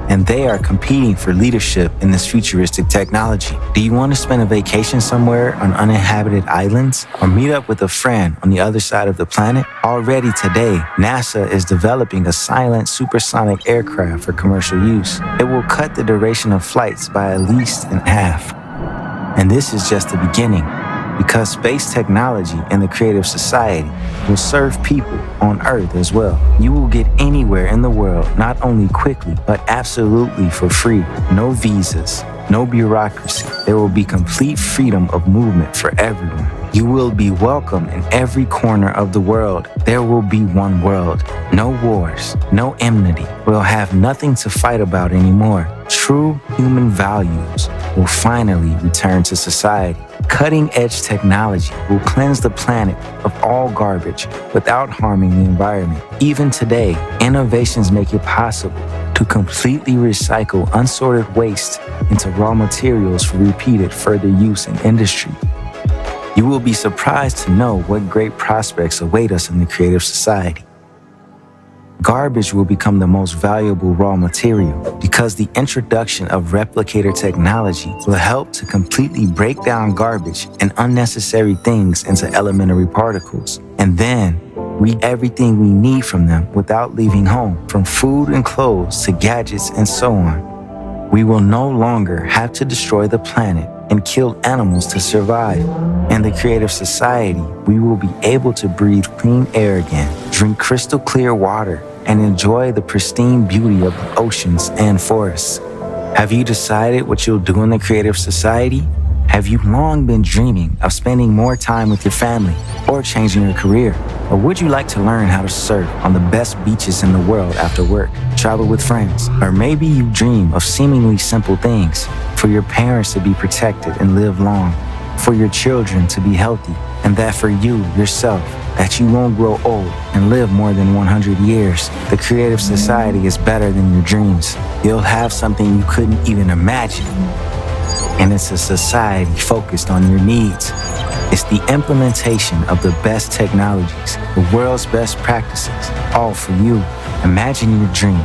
and they are competing for leadership in this futuristic technology. Do you want to spend a vacation somewhere on uninhabited islands or meet up with a friend on the other side of the planet? Already today, NASA is developing a silent supersonic aircraft for commercial use. It will cut the duration of flights by at least in half. And this is just the beginning, because space technology and the creative society will serve people on Earth as well. You will get anywhere in the world, not only quickly, but absolutely for free. No visas, no bureaucracy. There will be complete freedom of movement for everyone. You will be welcome in every corner of the world. There will be one world. No wars, no enmity. We'll have nothing to fight about anymore. True human values will finally return to society. Cutting-edge technology will cleanse the planet of all garbage without harming the environment. Even today, innovations make it possible to completely recycle unsorted waste into raw materials for repeated further use in industry. You will be surprised to know what great prospects await us in the creative society. Garbage will become the most valuable raw material because the introduction of replicator technology will help to completely break down garbage and unnecessary things into elementary particles, and then read everything we need from them without leaving home, from food and clothes to gadgets and so on. We will no longer have to destroy the planet and kill animals to survive. In the creative society, we will be able to breathe clean air again, drink crystal clear water, and enjoy the pristine beauty of the oceans and forests. Have you decided what you'll do in the creative society? Have you long been dreaming of spending more time with your family or changing your career? Or would you like to learn how to surf on the best beaches in the world after work, travel with friends? Or maybe you dream of seemingly simple things, for your parents to be protected and live long, for your children to be healthy, and that for you, yourself, that you won't grow old and live more than 100 years. The creative society is better than your dreams. You'll have something you couldn't even imagine. And it's a society focused on your needs. It's the implementation of the best technologies, the world's best practices, all for you. Imagine your dream.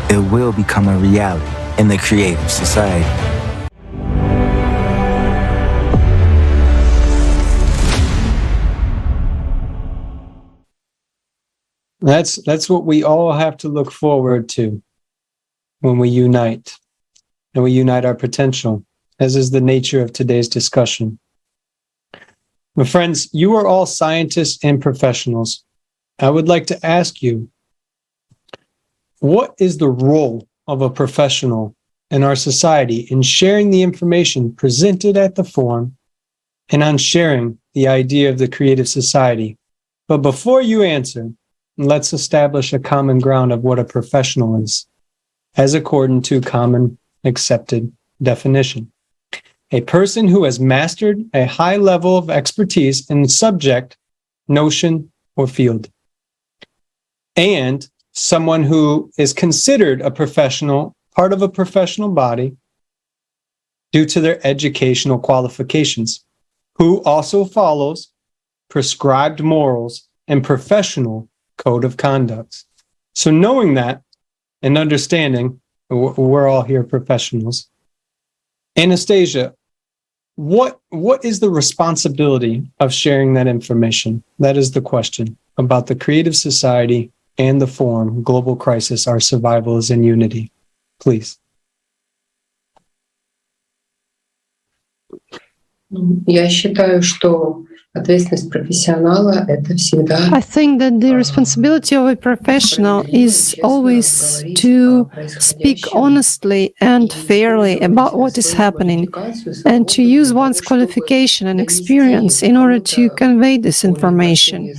It will become a reality in the creative society.
That's what we all have to look forward to when we unite, and we unite our potential, as is the nature of today's discussion. My friends, you are all scientists and professionals. I would like to ask you, what is the role of a professional in our society in sharing the information presented at the forum and on sharing the idea of the creative society? But before you answer, let's establish a common ground of what a professional is. as according to common accepted definition. A person who has mastered a high level of expertise in the subject, notion, or field. And someone who is considered a professional, part of a professional body due to their educational qualifications, who also follows prescribed morals and professional code of conduct. So knowing that and understanding, we're all here professionals. Anastasia, what is the responsibility of sharing that information? That is the question about the creative society and the forum, Global Crisis, Our Survival is in Unity. Please.
Я считаю, что ответственность профессионала — это всегда...
I think that the responsibility of a professional is always to speak honestly and fairly about what is happening and to use one's qualification and experience in order to convey this information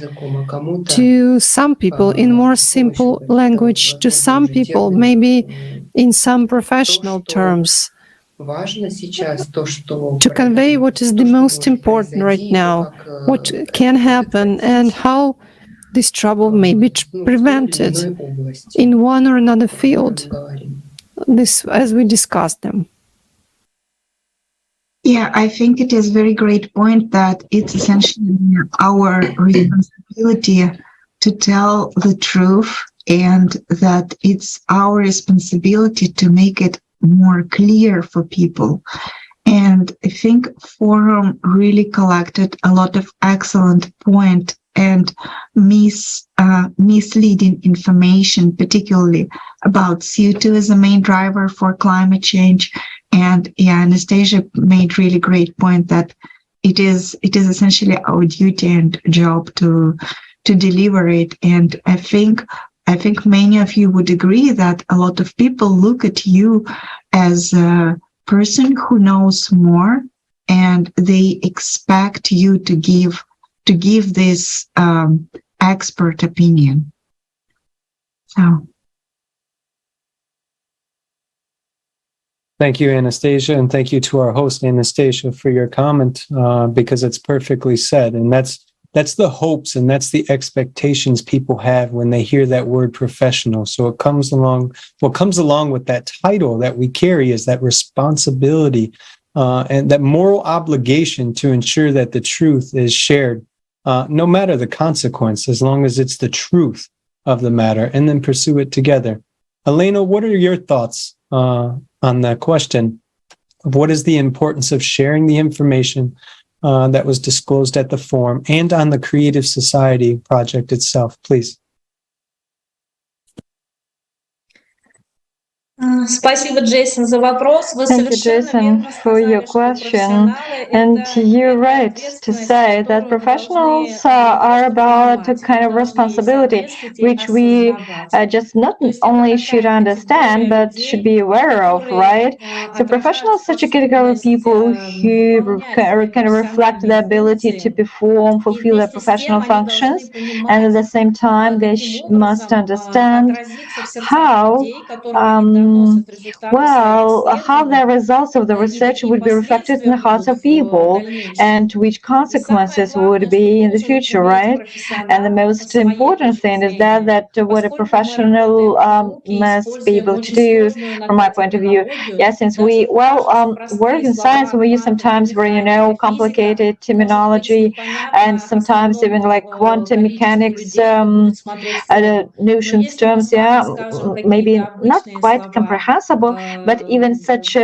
to some people in more simple language, to some people maybe in some professional terms. To convey what is the most important right now, what can happen, and how this trouble may be prevented in one or another field, this as we discussed them.
Yeah, I think it is a very great point that it's essentially our responsibility to tell the truth, and that it's our responsibility to make it more clear for people. And I think Forum really collected a lot of excellent point and misleading information, particularly about CO2 as a main driver for climate change. And yeah, Anastasia made really great point that it is essentially our duty and job to deliver it. And I think many of you would agree that a lot of people look at you as a person who knows more, and they expect you to give this expert opinion. So.
Thank you, Anastasia, and thank you to our host, Anastasia, for your comment, because it's perfectly said, and that's the hopes and that's the expectations people have when they hear that word professional. So what comes along with that title that we carry is that responsibility and that moral obligation to ensure that the truth is shared, no matter the consequence, as long as it's the truth of the matter, and then pursue it together. Elena, what are your thoughts on that question of what is the importance of sharing the information that was disclosed at the forum and on the Creative Society project itself, please?
Thank you, Jason, for your question. And you're right to say that professionals are about a kind of responsibility, which we just not only should understand, but should be aware of, right? So professionals are such a category of people who kind of reflect the ability to perform, fulfill their professional functions, and at the same time, they must understand how how the results of the research would be reflected in the hearts of people and which consequences would be in the future, right? And the most important thing is that what a professional must be able to do, from my point of view. Yeah, since we work in science, we use sometimes very complicated terminology, and sometimes even like quantum mechanics notions, terms, maybe not quite comprehensible, but even such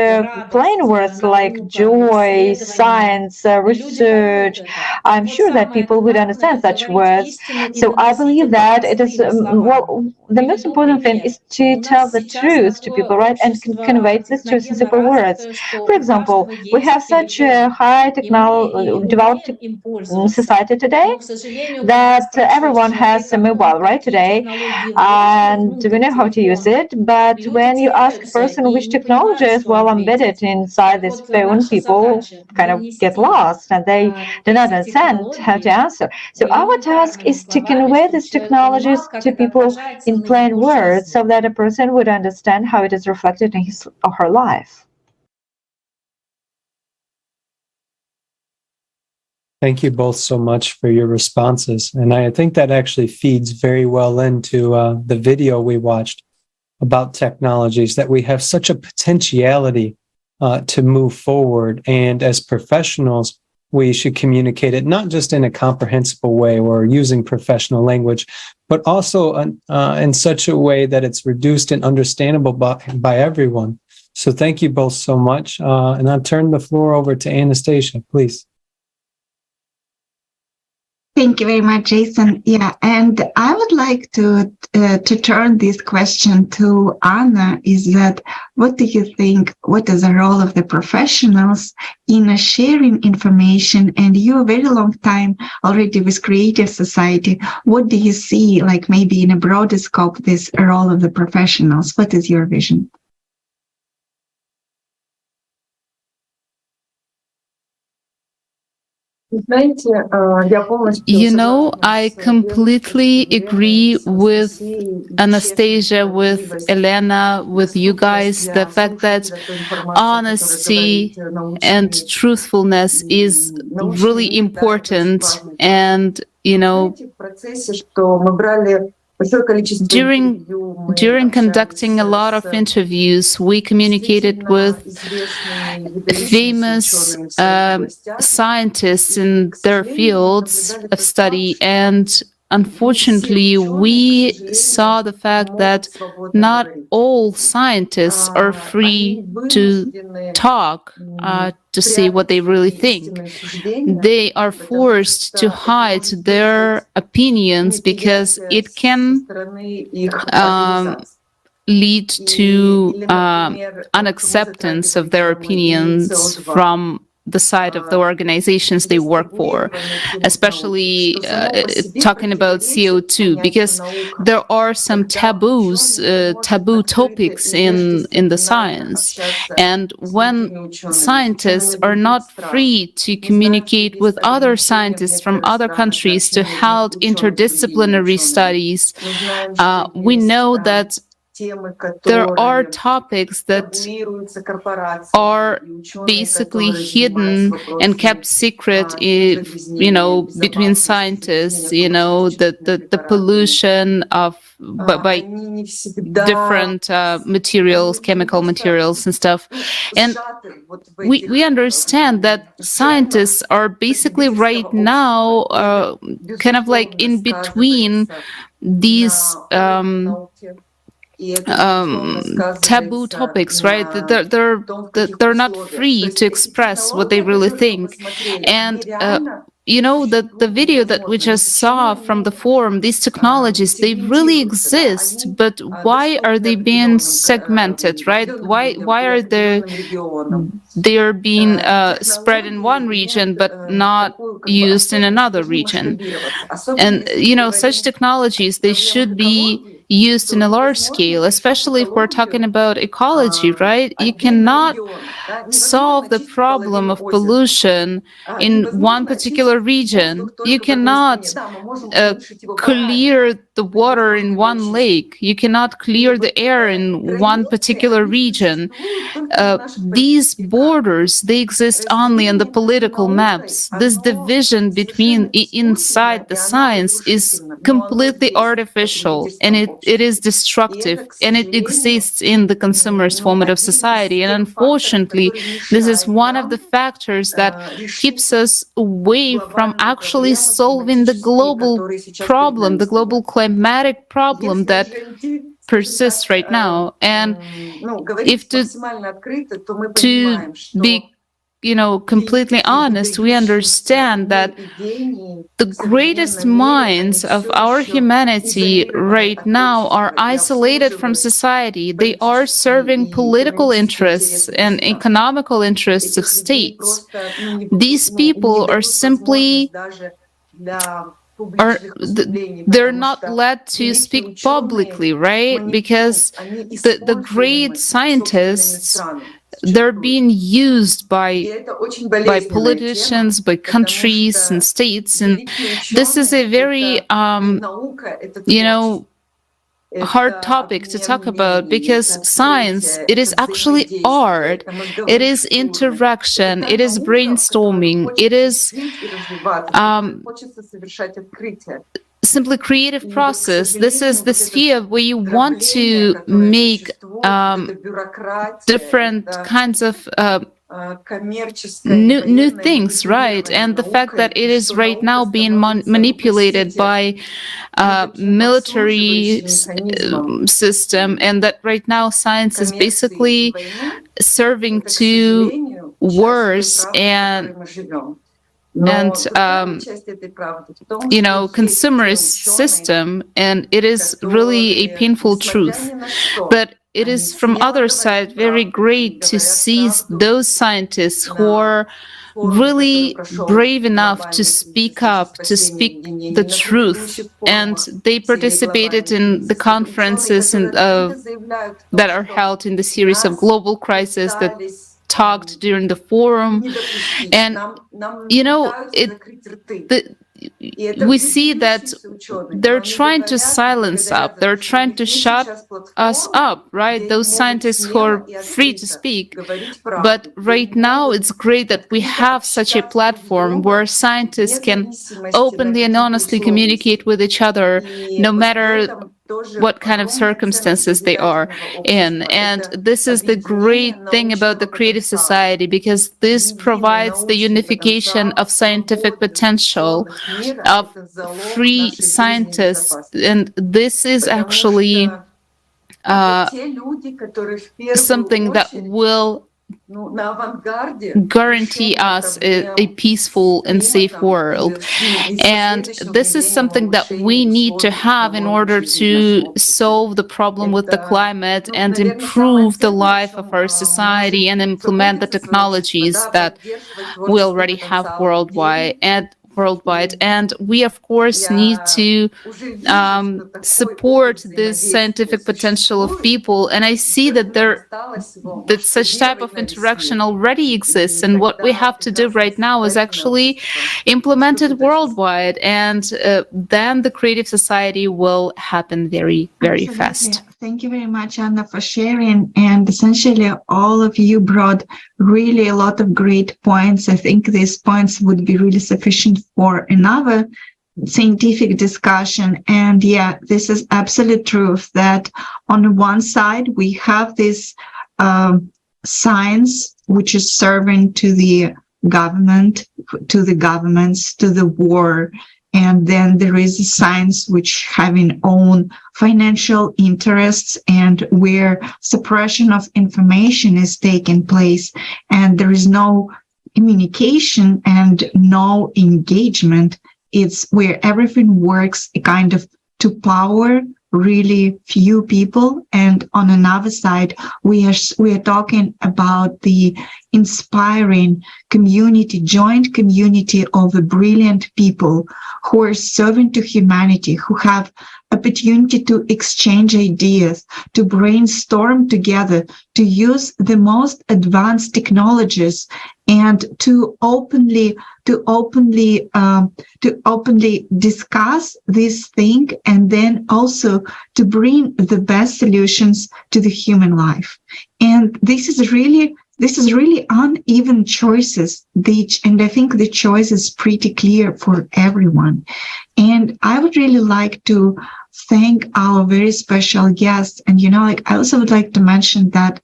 plain words like joy, science, research, I'm sure that people would understand such words. So I believe that it is, the most important thing is to tell the truth to people, right, and convey this truth in simple words. For example, we have such a high developed society today that everyone has a mobile, right, today, and we know how to use it, but when you ask a person which technology is well embedded inside this phone, people kind of get lost and they do not understand how to answer. So our task is to convey these technologies to people in plain words so that a person would understand how it is reflected in his or her life.
Thank you both so much for your responses. And I think that actually feeds very well into the video we watched about technologies, that we have such a potentiality to move forward. And as professionals, we should communicate it not just in a comprehensible way or using professional language, but also in such a way that it's reduced and understandable by everyone. So thank you both so much. And I'll turn the floor over to Anastasia, please.
Thank you very much, Jason. Yeah, and I would like to turn this question to Anna. Is that what do you think? What is the role of the professionals in sharing information? And you a very long time already with creative society. What do you see, like maybe in a broader scope, this role of the professionals? What is your vision?
You know, I completely agree with Anastasia, with Elena, with you guys. The fact that honesty and truthfulness is really important. And, you know, during conducting a lot of interviews, we communicated with famous scientists in their fields of study, and unfortunately, we saw the fact that not all scientists are free to talk, to say what they really think. They are forced to hide their opinions because it can lead to unacceptance of their opinions from the side of the organizations they work for, especially talking about CO2, because there are some taboo topics in the science. And when scientists are not free to communicate with other scientists from other countries to hold interdisciplinary studies, we know that there are topics that are basically hidden and kept secret, between scientists, the pollution of by different materials, chemical materials and stuff. And we understand that scientists are basically right now kind of like in between these taboo topics, right? They're not free to express what they really think. And the video that we just saw from the forum, these technologies, they really exist, but why are they being segmented, right? Why are they're being spread in one region but not used in another region? And such technologies, they should be used in a large scale, especially if we're talking about ecology, right? You cannot solve the problem of pollution in one particular region. You cannot clear the water in one lake. You cannot clear the air in one particular region. These borders, they exist only on the political maps. This division inside the science is completely artificial, and it is destructive, and it exists in the consumerist formative society. And unfortunately, this is one of the factors that keeps us away from actually solving the global problem, the global climatic problem that persists right now. And if to be completely honest, we understand that the greatest minds of our humanity right now are isolated from society. They are serving political interests and economical interests of states. These people are simply they're not let to speak publicly, right? Because the great scientists, they're being used by politicians, by countries and states, and this is a very hard topic to talk about, because science, it is actually art, it is interaction, it is brainstorming, it is simply creative process. This is the sphere where you want to make different kinds of new things, right? And the fact that it is right now being manipulated by military system, and that right now science is basically serving to wars and consumerist system, and it is really a painful truth. But it is, from other side, very great to see those scientists who are really brave enough to speak up, to speak the truth, and they participated in the conferences that are held in the series of global crises, that talked during the forum. And we see that they're trying to silence up, they're trying to shut us up, right? Those scientists who are free to speak. But right now it's great that we have such a platform where scientists can openly and honestly communicate with each other, no matter what kind of circumstances they are in. And this is the great thing about the creative society, because this provides the unification of scientific potential, of free scientists. And this is actually something that will guarantee us a peaceful and safe world. And this is something that we need to have in order to solve the problem with the climate and improve the life of our society and implement the technologies that we already have worldwide. And we, of course, need to support this scientific potential of people. And I see that such type of interaction already exists. And what we have to do right now is actually implement it worldwide. And then the creative society will happen very, very fast.
Thank you very much, Anna, for sharing. And essentially, all of you brought really a lot of great points. I think these points would be really sufficient for another scientific discussion. And yeah, this is absolute truth that on one side, we have this science, which is serving to the government, to the governments, to the war. And then there is a science which having own financial interests, and where suppression of information is taking place, and there is no communication and no engagement. It's where everything works a kind of to power really few people. And on another side, we are talking about the inspiring community, joint community of brilliant people who are serving to humanity, who have opportunity to exchange ideas, to brainstorm together, to use the most advanced technologies, and to openly discuss this thing, and then also to bring the best solutions to the human life. And this is really uneven choices, and I think the choice is pretty clear for everyone. And I would really like to thank our very special guests. And I also would like to mention that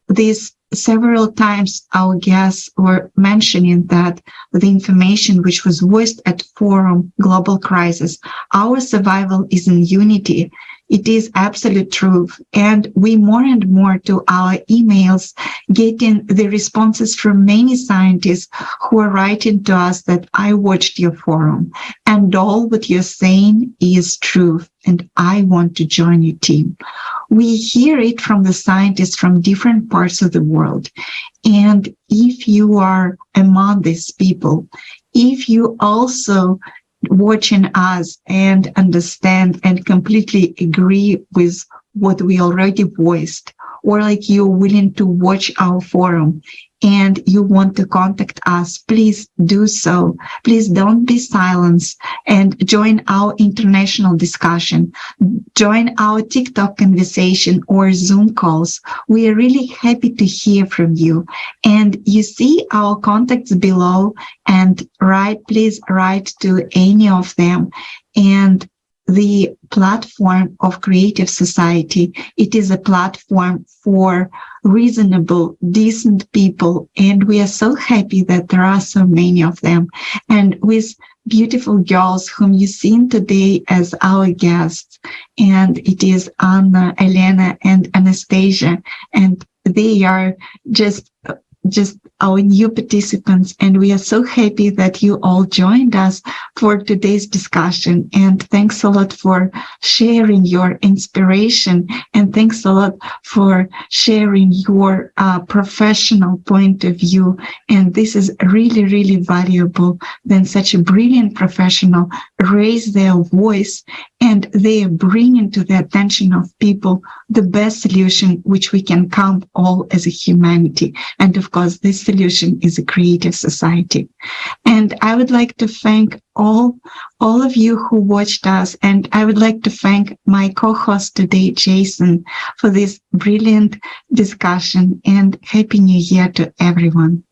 these several times our guests were mentioning that the information which was voiced at Forum Global Crisis, our survival is in unity. It is absolute truth. And we more and more to our emails getting the responses from many scientists who are writing to us that I watched your forum and all what you're saying is truth, and I want to join your team. We hear it from the scientists from different parts of the world. And if you are among these people, if you also watching us and understand and completely agree with what we already voiced, or like you're willing to watch our forum and you want to contact us, please do so. Please don't be silenced and join our international discussion. Join our TikTok conversation or Zoom calls. We are really happy to hear from you. And you see our contacts below, and please write to any of them. And the platform of Creative Society, it is a platform for reasonable, decent people. And we are so happy that there are so many of them. And with beautiful girls whom you've seen today as our guests. And it is Anna, Elena, and Anastasia. And they are just our new participants, and we are so happy that you all joined us for today's discussion. And thanks a lot for sharing your inspiration, and thanks a lot for sharing your professional point of view. And this is really, really valuable when such a brilliant professional raise their voice and they bring into the attention of people the best solution which we can come all as a humanity. And of course, this solution is a creative society. And I would like to thank all of you who watched us. And I would like to thank my co-host today, Jason, for this brilliant discussion, and Happy New Year to everyone.